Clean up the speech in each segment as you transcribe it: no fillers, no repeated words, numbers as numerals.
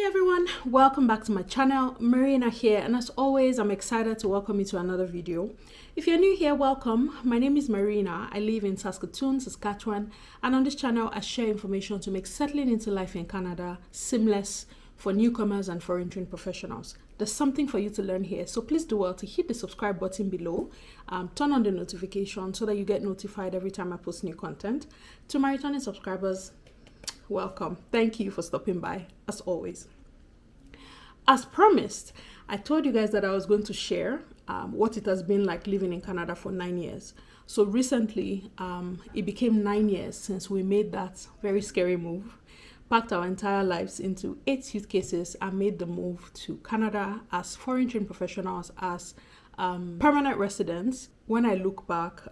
Hey everyone, welcome back to my channel. Marina here, and as always I'm excited to welcome you to another video. If you're new here, welcome. My name is Marina. I live in Saskatoon, Saskatchewan, and on this channel I share information to make settling into life in Canada seamless for newcomers and foreign trained professionals. There's something for you to learn here, so please do well to hit the subscribe button below, turn on the notification so that you get notified every time I post new content. To my returning subscribers, welcome. Thank you for stopping by, as always. As promised, I told you guys that I was going to share what it has been like living in Canada for 9 years. So recently, it became 9 years since we made that very scary move, packed our entire lives into 8 suitcases and made the move to Canada as foreign trained professionals, as permanent residents. When I look back,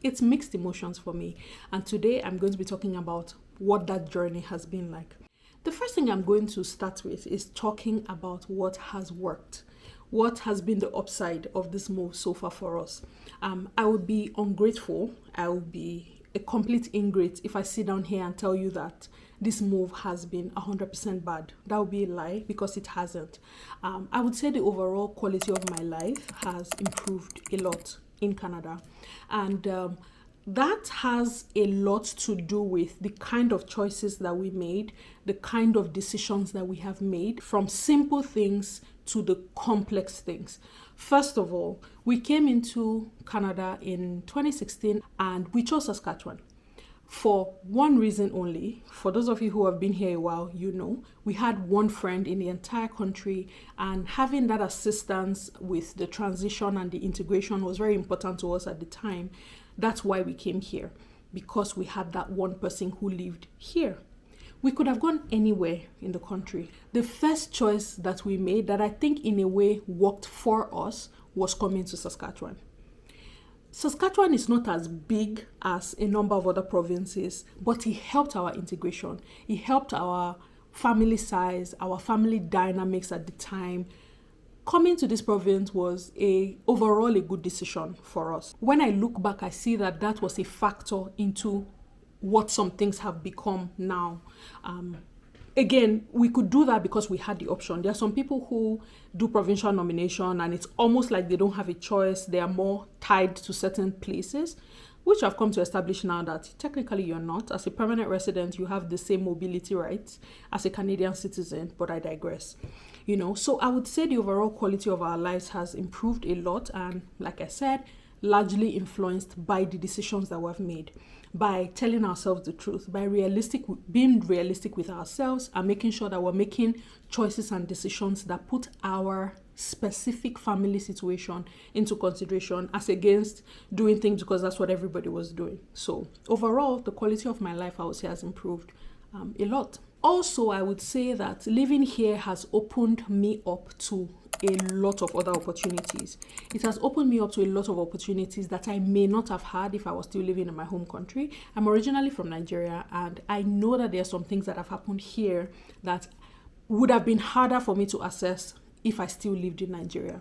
it's mixed emotions for me. And today I'm going to be talking about what that journey has been like. The first thing I'm going to start with is talking about what has worked. What has been the upside of this move so far for us? I would be ungrateful. I would be a complete ingrate if I sit down here and tell you that this move has been 100% bad. That would be a lie, because it hasn't. I would say the overall quality of my life has improved a lot in Canada. And that has a lot to do with the kind of choices that we made, the kind of decisions that we have made, from simple things to the complex things. First of all, we came into Canada in 2016 and we chose Saskatchewan for one reason only. For those of you who have been here a while, you know, we had one friend in the entire country, and having that assistance with the transition and the integration was very important to us at the time. That's why we came here, because we had that one person who lived here. We could have gone anywhere in the country. The first choice that we made, that I think in a way worked for us, was coming to Saskatchewan. Saskatchewan is not as big as a number of other provinces, but it helped our integration. It helped our family size, our family dynamics at the time. Coming to this province was overall a good decision for us. When I look back, I see that was a factor into what some things have become now. Again, we could do that because we had the option. There are some people who do provincial nomination and it's almost like they don't have a choice. They are more tied to certain places, which I've come to establish now that technically you're not. As a permanent resident, you have the same mobility rights as a Canadian citizen, but I digress. So I would say the overall quality of our lives has improved a lot, and like I said, largely influenced by the decisions that we've made, by telling ourselves the truth, by being realistic with ourselves and making sure that we're making choices and decisions that put our specific family situation into consideration, as against doing things because that's what everybody was doing. So overall, the quality of my life, I would say, has improved a lot. Also, I would say that living here has opened me up to a lot of other opportunities. It has opened me up to a lot of opportunities that I may not have had if I was still living in my home country. I'm originally from Nigeria, and I know that there are some things that have happened here that would have been harder for me to access if I still lived in Nigeria.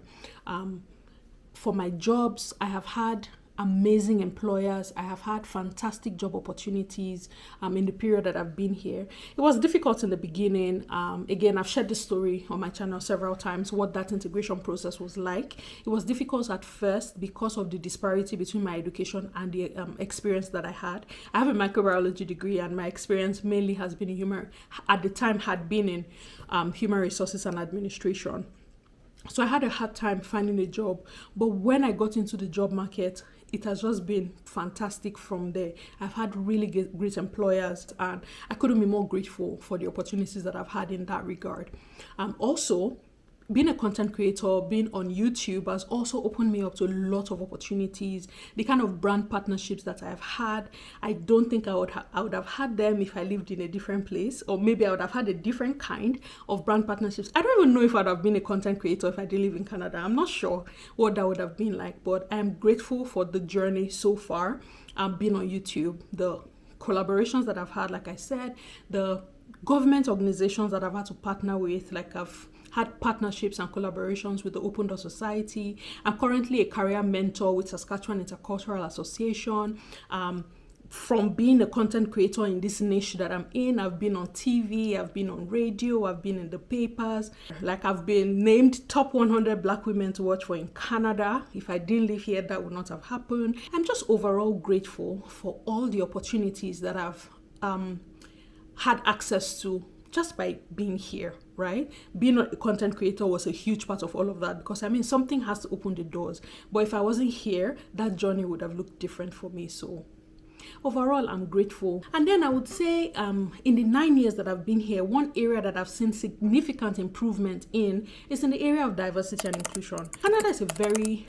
For my jobs, I have had amazing employers. I have had fantastic job opportunities in the period that I've been here. It was difficult in the beginning. Again, I've shared this story on my channel several times, what that integration process was like. It was difficult at first because of the disparity between my education and the experience that I had. I have a microbiology degree, and my experience mainly has been in human resources and administration. So I had a hard time finding a job, but when I got into the job market, it has just been fantastic from there. I've had really great employers, and I couldn't be more grateful for the opportunities that I've had in that regard. Also, being a content creator, being on YouTube has also opened me up to a lot of opportunities. The kind of brand partnerships that I've had, I don't think I would have had them if I lived in a different place, or maybe I would have had a different kind of brand partnerships. I don't even know if I'd have been a content creator if I didn't live in Canada. I'm not sure what that would have been like, but I'm grateful for the journey so far. Being on YouTube, the collaborations that I've had, like I said, the government organizations that I've had to partner with, like I've had partnerships and collaborations with the Open Door Society. I'm currently a career mentor with Saskatchewan Intercultural Association. from being a content creator in this niche that I'm in. I've been on TV, I've been on radio, I've been in the papers. Like, I've been named top 100 black women to watch for in Canada. If I didn't live here, that would not have happened. I'm just overall grateful for all the opportunities that I've had access to just by being here, right? Being a content creator was a huge part of all of that, because I mean, something has to open the doors. But if I wasn't here, that journey would have looked different for me. So overall, I'm grateful. And then I would say in the 9 years that I've been here, one area that I've seen significant improvement in is in the area of diversity and inclusion. Canada is a very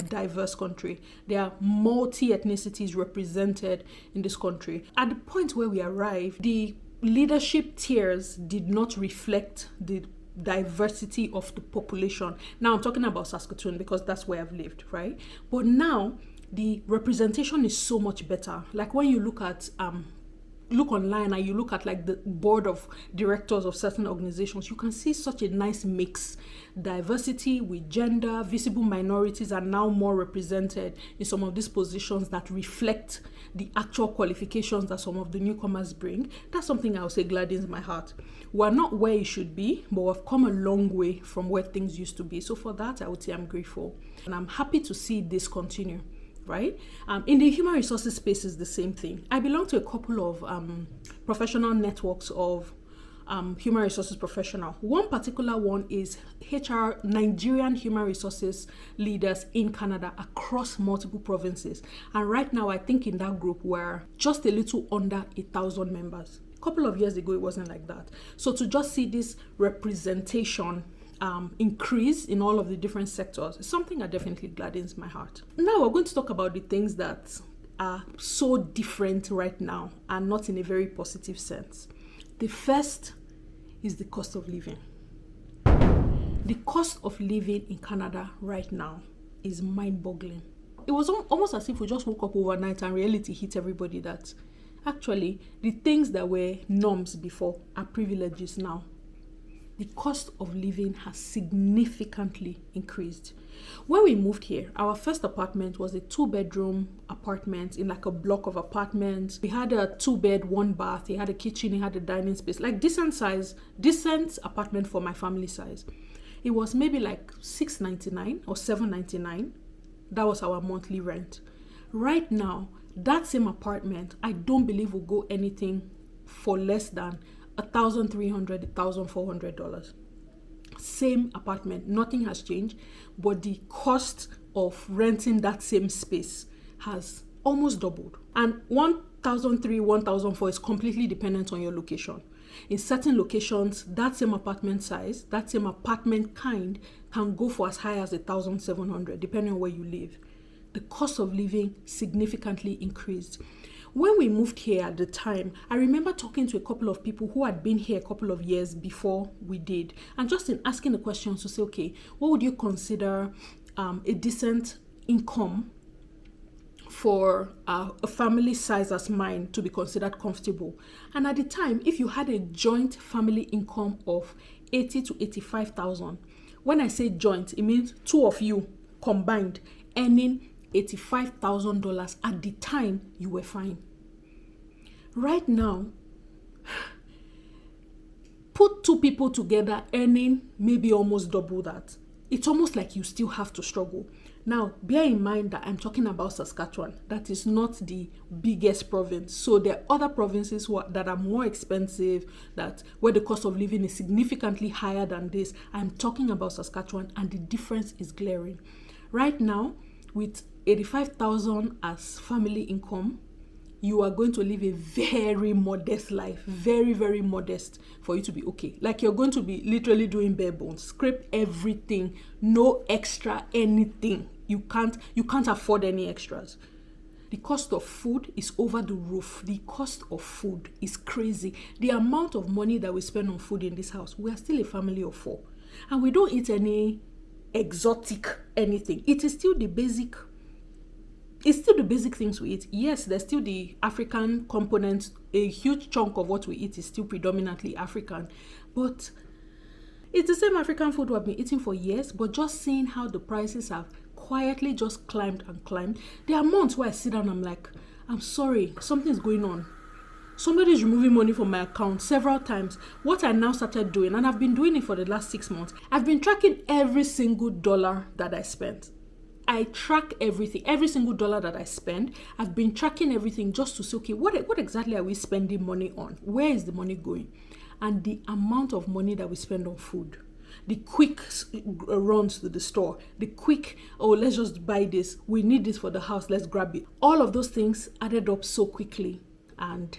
diverse country. There are multi-ethnicities represented in this country. At the point where we arrived, the leadership tiers did not reflect the diversity of the population. Now I'm talking about Saskatoon because that's where I've lived, right? But now the representation is so much better. Like, when you look at look online and you look at like the board of directors of certain organizations, you can see such a nice mix. Diversity with gender, visible minorities are now more represented in some of these positions that reflect the actual qualifications that some of the newcomers bring. That's something I would say gladdens my heart. We're not where it should be, but we've come a long way from where things used to be. So for that, I would say I'm grateful. And I'm happy to see this continue. Right? In the human resources space is the same thing. I belong to a couple of professional networks of human resources professional. One particular one is HR, Nigerian human resources leaders in Canada across multiple provinces. And right now, I think in that group we're just a little under 1,000 members. A couple of years ago, it wasn't like that. So to just see this representation increase in all of the different sectors is something that definitely gladdens my heart. Now we're going to talk about the things that are so different right now and not in a very positive sense. The first is the cost of living. The cost of living in Canada right now is mind-boggling. It was almost as if we just woke up overnight and reality hit everybody that actually the things that were norms before are privileges now. The cost of living has significantly increased. When we moved here, our first apartment was a 2-bedroom apartment in like a block of apartments. We had a 2-bed, 1-bath. It had a kitchen, it had a dining space, like decent apartment for my family size. It was maybe like $6.99 or $7.99. That was our monthly rent. Right now, that same apartment, I don't believe will go anything for less than $1,300, $1,400. Same apartment, nothing has changed, but the cost of renting that same space has almost doubled. And $1,300, $1,400 is completely dependent on your location. In certain locations, that same apartment size, that same apartment kind can go for as high as $1,700, depending on where you live. The cost of living significantly increased. When we moved here at the time, I remember talking to a couple of people who had been here a couple of years before we did, and just in asking the questions to say, okay, what would you consider a decent income for a family size as mine to be considered comfortable? And at the time, if you had a joint family income of $80,000 to $85,000, when I say joint, it means two of you combined earning $85,000 at the time, you were fine. Right now, put two people together earning maybe almost double that. It's almost like you still have to struggle. Now, bear in mind that I'm talking about Saskatchewan. That is not the biggest province. So there are other provinces that are more expensive, where the cost of living is significantly higher than this. I'm talking about Saskatchewan, and the difference is glaring. Right now, with $85,000 as family income, you are going to live a very modest life, very, very modest for you to be okay. Like, you're going to be literally doing bare bones, scrape everything, no extra anything. You can't afford any extras. The cost of food is over the roof. The cost of food is crazy. The amount of money that we spend on food in this house, we are still a family of 4. And we don't eat any exotic anything. It is still the basic. It's still the basic things we eat. Yes, there's still the African component. A huge chunk of what we eat is still predominantly African. But it's the same African food we've been eating for years, but just seeing how the prices have quietly just climbed and climbed. There are months where I sit down and I'm like, I'm sorry, something's going on. Somebody's removing money from my account several times. What I now started doing, and I've been doing it for the last 6 months, I've been tracking every single dollar that I spent. I track everything, every single dollar that I spend. I've been tracking everything just to say, okay, what exactly are we spending money on? Where is the money going? And the amount of money that we spend on food, the quick runs to the store, the quick, oh, let's just buy this. We need this for the house. Let's grab it. All of those things added up so quickly. And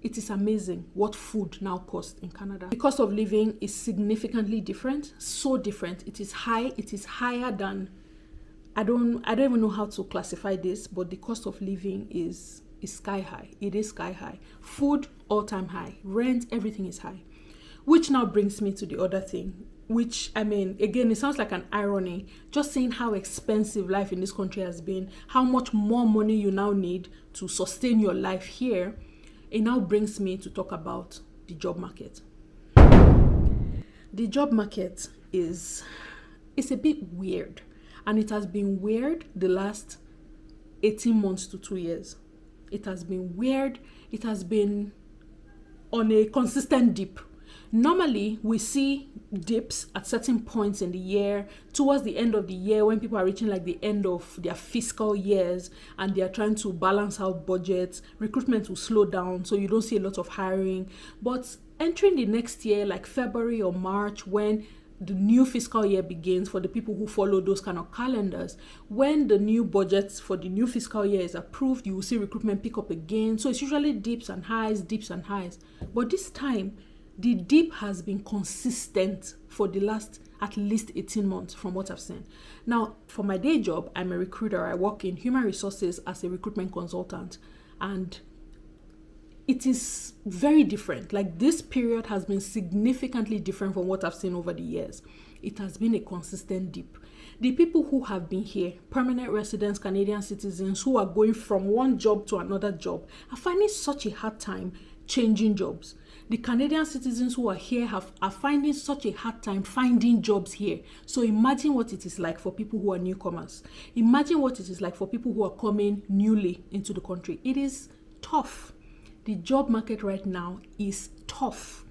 it is amazing what food now costs in Canada. The cost of living is significantly different, so different. It is high. It is higher than, I don't even know how to classify this, but the cost of living is sky high. It is sky high. Food, all-time high. Rent, everything is high. Which now brings me to the other thing, which, I mean, again, it sounds like an irony, just saying how expensive life in this country has been, how much more money you now need to sustain your life here. It now brings me to talk about the job market. The job market is a bit weird, and it has been weird the last 18 months to 2 years. It has been weird. It has been on a consistent dip. Normally, we see dips at certain points in the year, towards the end of the year, when people are reaching like the end of their fiscal years and they are trying to balance out budgets. Recruitment will slow down, so you don't see a lot of hiring. But entering the next year, like February or March, when the new fiscal year begins, for the people who follow those kind of calendars, when the new budget for the new fiscal year is approved, you will see recruitment pick up again. So it's usually dips and highs. But this time, the dip has been consistent for the last at least 18 months from what I've seen. Now, for my day job, I'm a recruiter. I work in human resources as a recruitment consultant, and it is very different. Like, this period has been significantly different from what I've seen over the years. It has been a consistent dip. The people who have been here, permanent residents, Canadian citizens who are going from one job to another job, are finding such a hard time changing jobs. The Canadian citizens who are here are finding such a hard time finding jobs here. So imagine what it is like for people who are newcomers. Imagine what it is like for people who are coming newly into the country. It is tough. The job market right now is tough.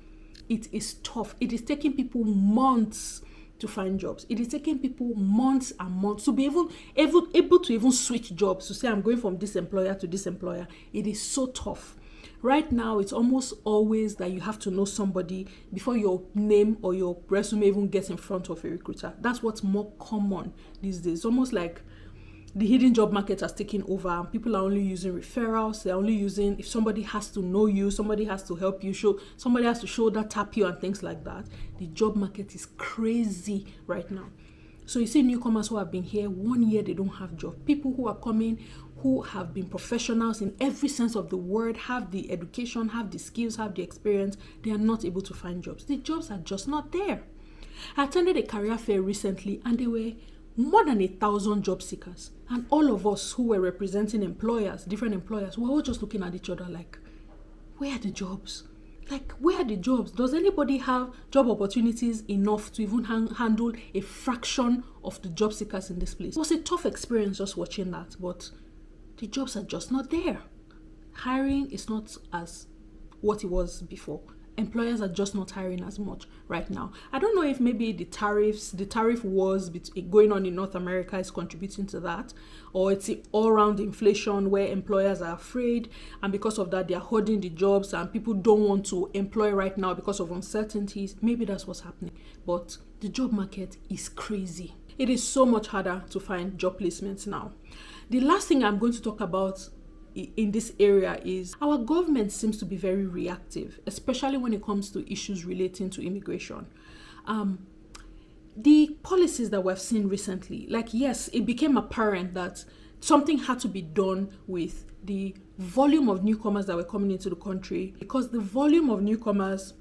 It is tough. It is taking people months to find jobs. It is taking people months and months to be able to even switch jobs, to say, I'm going from this employer to this employer. It is so tough. Right now, it's almost always that you have to know somebody before your name or your resume even gets in front of a recruiter. That's what's more common these days. It's almost like the hidden job market has taken over. People are only using referrals. They're only using, if somebody has to know you, somebody has to help you, somebody has to shoulder tap you and things like that. The job market is crazy right now. So you see newcomers who have been here 1 year, they don't have jobs. People who are coming, who have been professionals in every sense of the word, have the education, have the skills, have the experience, they are not able to find jobs. The jobs are just not there. I attended a career fair recently, and there were more than 1,000 job seekers. And all of us who were representing employers, different employers, we were all just looking at each other like, where are the jobs? Like, where are the jobs? Does anybody have job opportunities enough to even handle a fraction of the job seekers in this place? It was a tough experience just watching that, but the jobs are just not there. Hiring is not as what it was before. Employers are just not hiring as much right now. I don't know if maybe the tariff wars going on in North America is contributing to that, or it's all-round inflation where employers are afraid, and because of that, they are hoarding the jobs and people don't want to employ right now because of uncertainties. Maybe that's what's happening. But the job market is crazy. It is so much harder to find job placements now. The last thing I'm going to talk about in this area is our government seems to be very reactive, especially when it comes to issues relating to immigration. The policies that we've seen recently, like, yes, it became apparent that something had to be done with the volume of newcomers that were coming into the country, because the volume of newcomers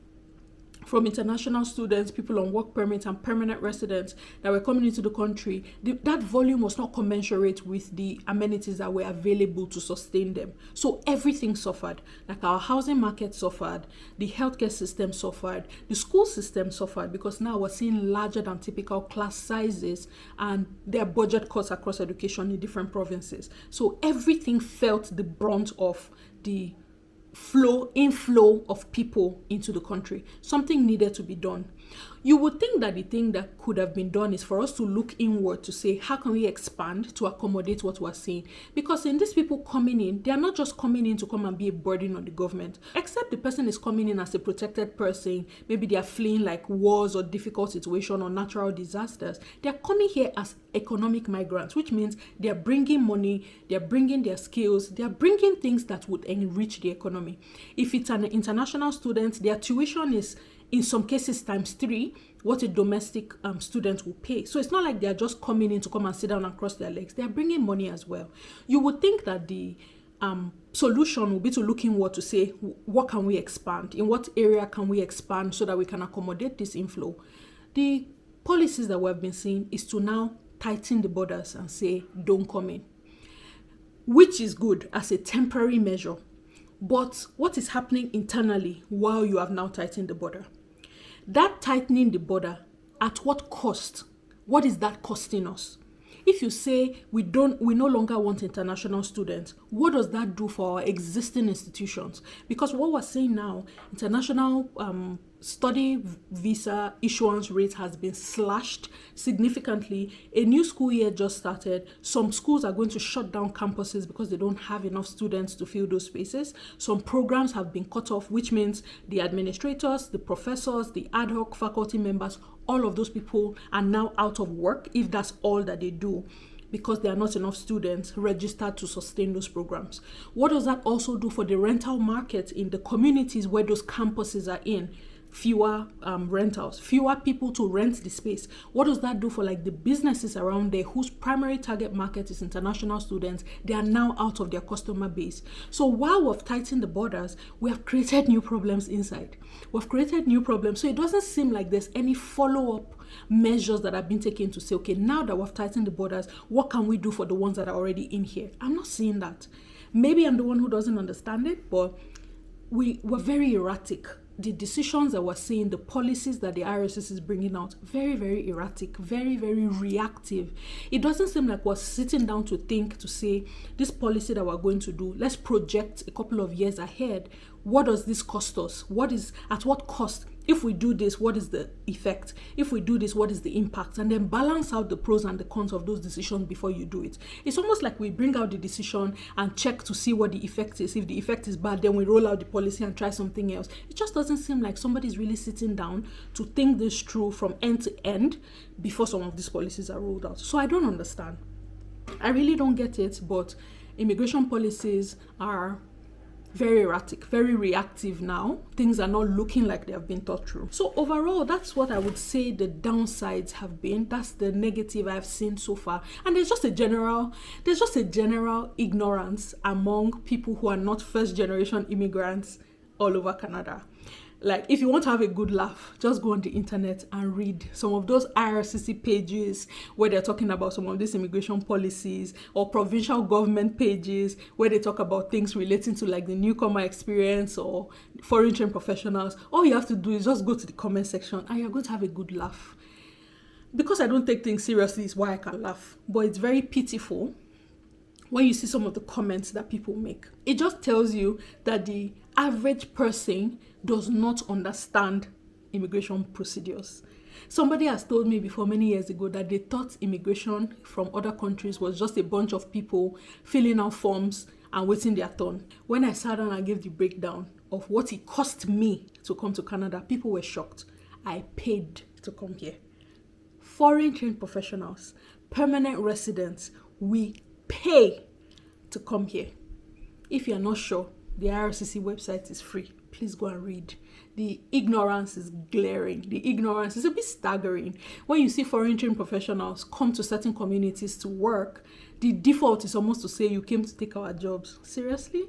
from international students, people on work permits and permanent residents that were coming into the country, that volume was not commensurate with the amenities that were available to sustain them. So everything suffered. Like our housing market suffered, the healthcare system suffered, the school system suffered, because now we're seeing larger than typical class sizes and there are budget cuts across education in different provinces. So everything felt the brunt of the inflow of people into the country. Something needed to be done. You would think that the thing that could have been done is for us to look inward to say, how can we expand to accommodate what we're seeing? Because in these people coming in, they are not just coming in to come and be a burden on the government. Except the person is coming in as a protected person. Maybe they are fleeing like wars or difficult situation or natural disasters. They are coming here as economic migrants, which means they are bringing money, they are bringing their skills, they are bringing things that would enrich the economy. If it's an international student, their tuition is in some cases times 3 what a domestic student will pay. So it's not like they're just coming in to come and sit down and cross their legs. They're bringing money as well. You would think that the solution will be to look inward to say, what can we expand? In what area can we expand so that we can accommodate this inflow? The policies that we've been seeing is to now tighten the borders and say, don't come in, which is good as a temporary measure. But what is happening internally while you have now tightened the border? That tightening the border, at what cost? What is that costing us? If you say we no longer want international students, what does that do for our existing institutions? Because what we're saying now, international study visa issuance rate has been slashed significantly. A new school year just started. Some schools are going to shut down campuses because they don't have enough students to fill those spaces. Some programs have been cut off, which means the administrators, the professors, the ad hoc faculty members, all of those people are now out of work if that's all that they do, because there are not enough students registered to sustain those programs. What does that also do for the rental market in the communities where those campuses are in? Fewer rentals, fewer people to rent the space. What does that do for like the businesses around there whose primary target market is international students? They are now out of their customer base. So while we've tightened the borders, we have created new problems inside. We've created new problems. So it doesn't seem like there's any follow-up measures that have been taken to say, okay, now that we've tightened the borders, what can we do for the ones that are already in here? I'm not seeing that. Maybe I'm the one who doesn't understand it, but we're very erratic. The decisions that we're seeing, the policies that the IRCC is bringing out, very, very erratic, very, very reactive. It doesn't seem like we're sitting down to think, to say, this policy that we're going to do, let's project a couple of years ahead. What does this cost us? At what cost? If we do this, what is the effect? If we do this, what is the impact? And then balance out the pros and the cons of those decisions before you do it. It's almost like we bring out the decision and check to see what the effect is. If the effect is bad, then we roll out the policy and try something else. It just doesn't seem like somebody's really sitting down to think this through from end to end before some of these policies are rolled out. So I don't understand. I really don't get it, but immigration policies are very erratic, very reactive now. Things are not looking like they have been thought through. So overall, that's what I would say the downsides have been. That's the negative I've seen so far. And there's just a general ignorance among people who are not first generation immigrants all over Canada. Like, if you want to have a good laugh, just go on the internet and read some of those IRCC pages where they're talking about some of these immigration policies, or provincial government pages where they talk about things relating to like the newcomer experience or foreign trained professionals. All you have to do is just go to the comment section and you're going to have a good laugh. Because I don't take things seriously is why I can laugh. But it's very pitiful when you see some of the comments that people make. It just tells you that the average person does not understand immigration procedures. Somebody has told me before many years ago that they thought immigration from other countries was just a bunch of people filling out forms and waiting their turn. When I sat down and gave the breakdown of what it cost me to come to Canada, people were shocked. I paid to come here. Foreign trained professionals, permanent residents, we pay to come here. If you're not sure, the IRCC website is free. Please go and read. The ignorance is glaring. The ignorance is a bit staggering. When you see foreign trained professionals come to certain communities to work, the default is almost to say you came to take our jobs. Seriously?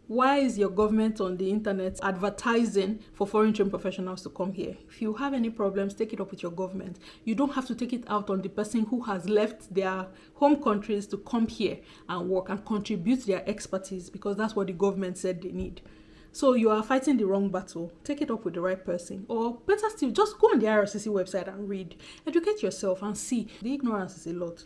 Why is your government on the internet advertising for foreign trained professionals to come here? If you have any problems, take it up with your government. You don't have to take it out on the person who has left their home countries to come here and work and contribute their expertise, because that's what the government said they need. So you are fighting the wrong battle. Take it up with the right person. Or better still, just go on the IRCC website and read. Educate yourself and see. The ignorance is a lot.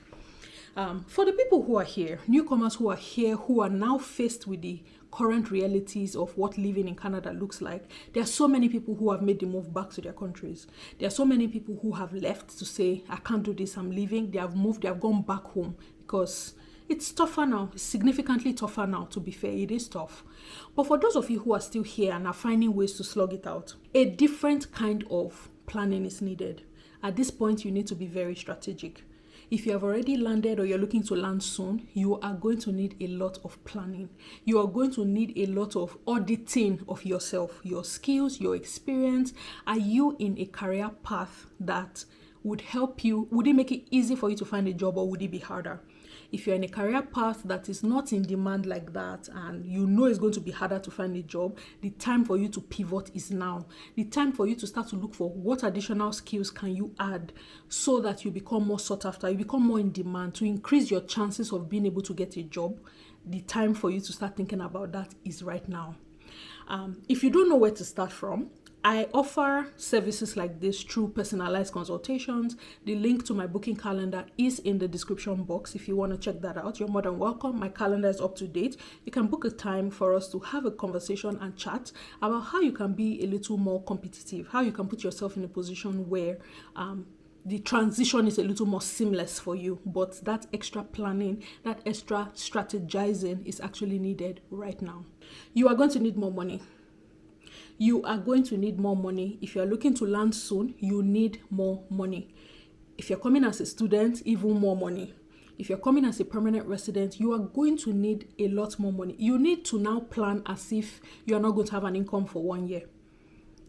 For the people who are here, newcomers who are here, who are now faced with the current realities of what living in Canada looks like, there are so many people who have made the move back to their countries. There are so many people who have left to say, I can't do this, I'm leaving. They have moved, they have gone back home because it's tougher now. It's significantly tougher now, to be fair. It is tough. But for those of you who are still here and are finding ways to slug it out, a different kind of planning is needed. At this point, you need to be very strategic. If you have already landed or you're looking to land soon, you are going to need a lot of planning. You are going to need a lot of auditing of yourself, your skills, your experience. Are you in a career path that would help you? Would it make it easy for you to find a job, or would it be harder? If you're in a career path that is not in demand like that, and you know it's going to be harder to find a job, the time for you to pivot is now. The time for you to start to look for what additional skills can you add so that you become more sought after, you become more in demand, to increase your chances of being able to get a job. The time for you to start thinking about that is right now. If you don't know where to start from, I offer services like this through personalized consultations. The link to my booking calendar is in the description box. If you want to check that out, you're more than welcome. My calendar is up to date. You can book a time for us to have a conversation and chat about how you can be a little more competitive, how you can put yourself in a position where the transition is a little more seamless for you, but that extra planning, that extra strategizing is actually needed right now. You are going to need more money. You are going to need more money. If you're looking to land soon, you need more money. If you're coming as a student, even more money. If you're coming as a permanent resident, you are going to need a lot more money. You need to now plan as if you're not going to have an income for 1 year.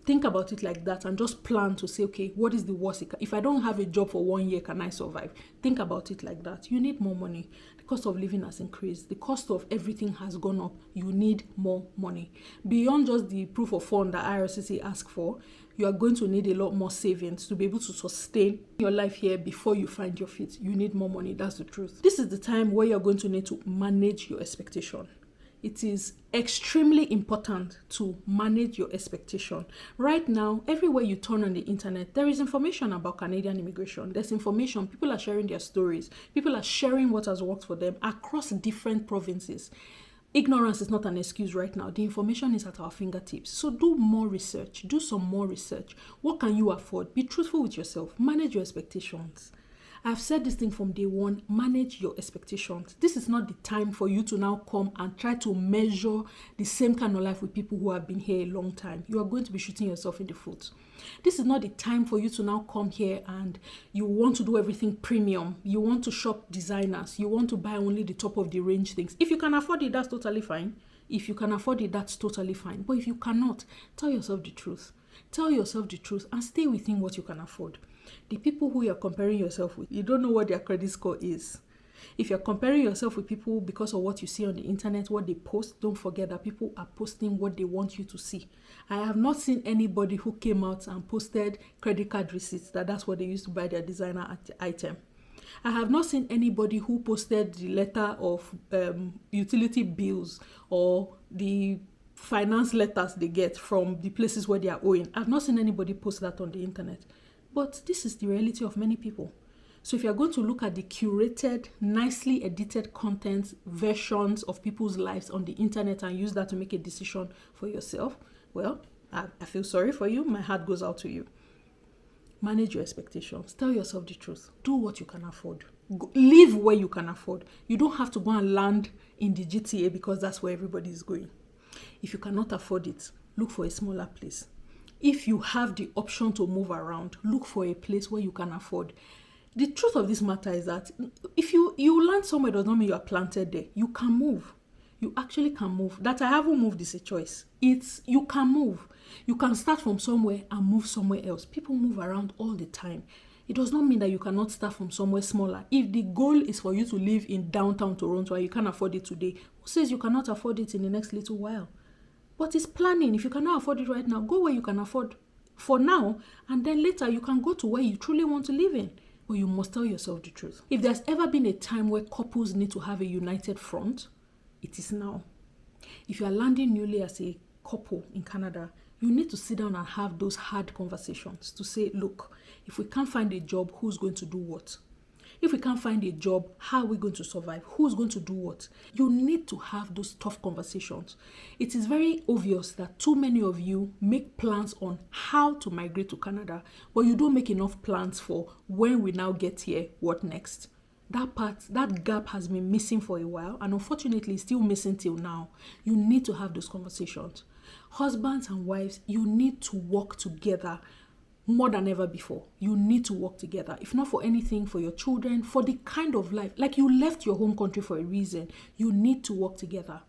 Think about it like that and just plan to say, okay, what is the worst? If I don't have a job for 1 year, can I survive? Think about it like that. You need more money. The cost of living has increased. The cost of everything has gone up. You need more money. Beyond just the proof of fund that IRCC asks for, you are going to need a lot more savings to be able to sustain your life here before you find your feet. You need more money. That's the truth. This is the time where you're going to need to manage your expectation. It is extremely important to manage your expectation. Right now, everywhere you turn on the internet, there is information about Canadian immigration. There's information. People are sharing their stories. People are sharing what has worked for them across different provinces. Ignorance is not an excuse right now. The information is at our fingertips. So do more research. Do some more research. What can you afford? Be truthful with yourself. Manage your expectations. I've said this thing from day one, manage your expectations. This is not the time for you to now come and try to measure the same kind of life with people who have been here a long time. You are going to be shooting yourself in the foot. This is not the time for you to now come here and you want to do everything premium. You want to shop designers. You want to buy only the top of the range things. If you can afford it, that's totally fine. If you can afford it, that's totally fine. But if you cannot, tell yourself the truth. Tell yourself the truth and stay within what you can afford. The people who you're comparing yourself with, you don't know what their credit score is. If you're comparing yourself with people because of what you see on the internet, what they post, don't forget that people are posting what they want you to see. I have not seen anybody who came out and posted credit card receipts that's what they used to buy their designer item. I have not seen anybody who posted the letter of utility bills or the finance letters they get from the places where they are owing. I've not seen anybody post that on the internet. But this is the reality of many people. So if you're going to look at the curated, nicely edited content versions of people's lives on the internet and use that to make a decision for yourself, well, I feel sorry for you. My heart goes out to you. Manage your expectations. Tell yourself the truth. Do what you can afford. Live where you can afford. You don't have to go and land in the GTA because that's where everybody is going. If you cannot afford it, look for a smaller place. If you have the option to move around, look for a place where you can afford. The truth of this matter is that if you land somewhere does not mean you are planted there. You can move. You actually can move. That I haven't moved is a choice. You can move. You can start from somewhere and move somewhere else. People move around all the time. It does not mean that you cannot start from somewhere smaller. If the goal is for you to live in downtown Toronto and you can't afford it today, who says you cannot afford it in the next little while? But it's planning. If you cannot afford it right now, go where you can afford for now, and then later you can go to where you truly want to live in. But you must tell yourself the truth. If there's ever been a time where couples need to have a united front, it is now. If you are landing newly as a couple in Canada, you need to sit down and have those hard conversations to say, look, if we can't find a job, who's going to do what? If we can't find a job, how are we going to survive? Who's going to do what? You need to have those tough conversations. It is very obvious that too many of you make plans on how to migrate to Canada, but you don't make enough plans for when we now get here, what next? That gap has been missing for a while, and unfortunately still missing till now. You need to have those conversations. Husbands and wives, you need to work together more than ever before. You need to work together. If not for anything, for your children, for the kind of life. Like, you left your home country for a reason. You need to work together.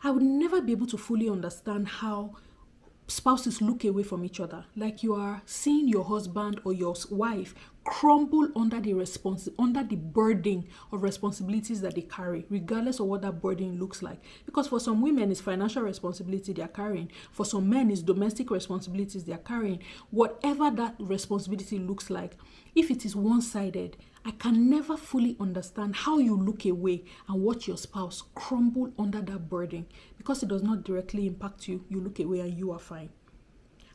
I would never be able to fully understand how spouses look away from each other. Like, you are seeing your husband or your wife crumble under the burden of responsibilities that they carry, regardless of what that burden looks like. Because for some women, it's financial responsibility they are carrying. For some men, it's domestic responsibilities they are carrying. Whatever that responsibility looks like, if it is one-sided, I can never fully understand how you look away and watch your spouse crumble under that burden. Because it does not directly impact you, you look away and you are fine.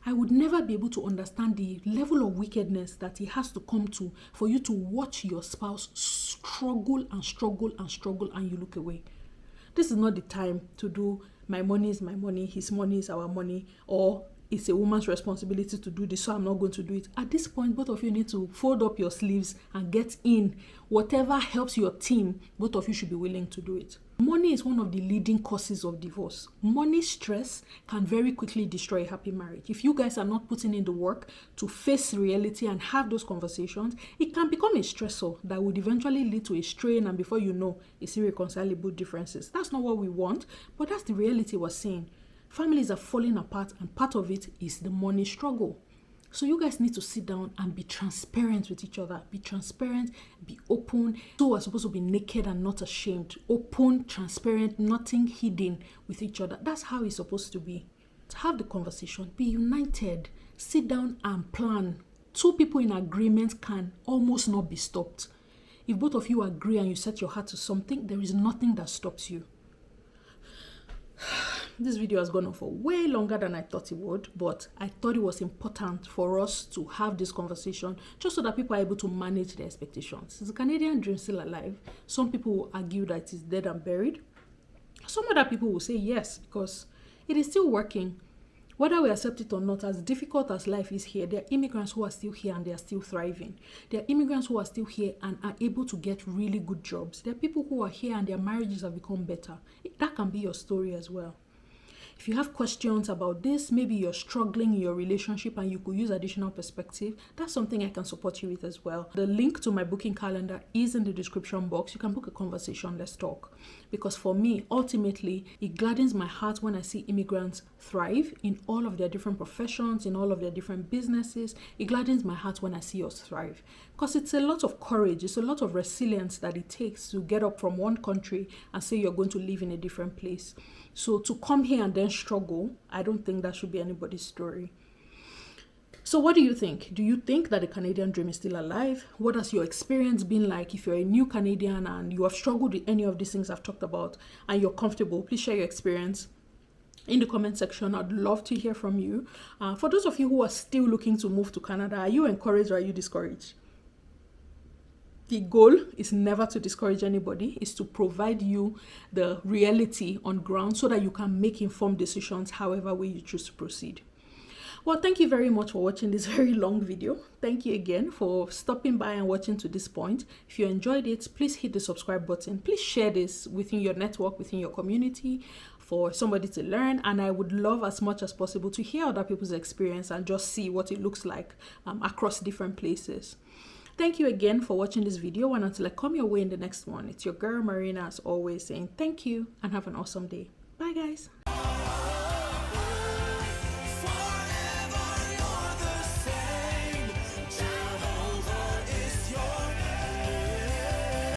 I would never be able to understand the level of wickedness that it has to come to for you to watch your spouse struggle and struggle and struggle and you look away. This is not the time to do my money is my money, his money is our money, or it's a woman's responsibility to do this, so I'm not going to do it. At this point, both of you need to fold up your sleeves and get in. Whatever helps your team, both of you should be willing to do it. Money is one of the leading causes of divorce. Money stress can very quickly destroy a happy marriage. If you guys are not putting in the work to face reality and have those conversations, it can become a stressor that would eventually lead to a strain, and before you know, it's irreconcilable differences. That's not what we want, but that's the reality we're seeing. Families are falling apart, and part of it is the money struggle. So you guys need to sit down and be transparent with each other. Be transparent, be open. So we're supposed to be naked and not ashamed. Open, transparent, nothing hidden with each other. That's how it's supposed to be. To have the conversation, be united, sit down and plan. Two people in agreement can almost not be stopped. If both of you agree and you set your heart to something, there is nothing that stops you. This video has gone on for way longer than I thought it would, but I thought it was important for us to have this conversation just so that people are able to manage their expectations. Is the Canadian dream still alive? Some people will argue that it is dead and buried. Some other people will say yes, because it is still working. Whether we accept it or not, as difficult as life is here, there are immigrants who are still here and they are still thriving. There are immigrants who are still here and are able to get really good jobs. There are people who are here and their marriages have become better. That can be your story as well. If you have questions about this, maybe you're struggling in your relationship and you could use additional perspective, that's something I can support you with as well. The link to my booking calendar is in the description box. You can book a conversation, let's talk. Because for me, ultimately, it gladdens my heart when I see immigrants thrive in all of their different professions, in all of their different businesses. It gladdens my heart when I see us thrive. Because it's a lot of courage, it's a lot of resilience that it takes to get up from one country and say you're going to live in a different place. So to come here and then struggle, I don't think that should be anybody's story. So what do you think? Do you think that the Canadian dream is still alive? What has your experience been like? If you're a new Canadian and you have struggled with any of these things I've talked about and you're comfortable, please share your experience in the comment section. I'd love to hear from you. For those of you who are still looking to move to Canada, are you encouraged or are you discouraged? The goal is never to discourage anybody. It's to provide you the reality on ground so that you can make informed decisions however way you choose to proceed. Well, thank you very much for watching this very long video. Thank you again for stopping by and watching to this point. If you enjoyed it, please hit the subscribe button. Please share this within your network, within your community for somebody to learn. And I would love as much as possible to hear other people's experience and just see what it looks like across different places. Thank you again for watching this video, and until I come your way in the next one, it's your girl Marina as always saying thank you and have an awesome day. Bye guys.